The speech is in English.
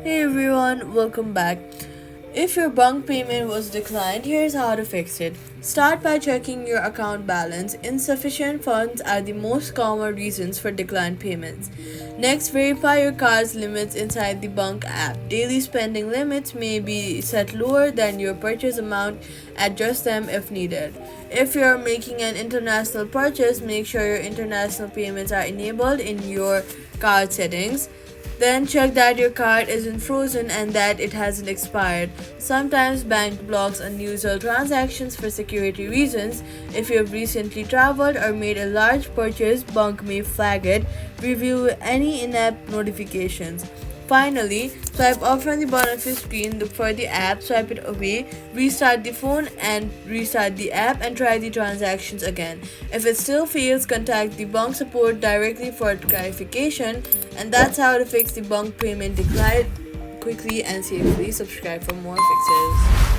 Hey everyone, welcome back. If your bunq payment was declined, here's how to fix it. Start by checking your account balance. Insufficient funds are the most common reasons for declined payments. Next, verify your card's limits inside the bunq app. Daily spending limits may be set lower than your purchase amount. Adjust them if needed. If you're making an international purchase, make sure your international payments are enabled in your card settings. Then check that your card isn't frozen and that it hasn't expired. Sometimes bank blocks unusual transactions for security reasons. If you have recently traveled or made a large purchase, bunq may flag it. Review any in-app notifications. Finally, swipe off from the bottom of your screen, look for the app, swipe it away, restart the phone and restart the app and try the transactions again. If it still fails, contact the bunq support directly for clarification. And that's how to fix the bunq payment decline quickly and safely. Subscribe for more fixes.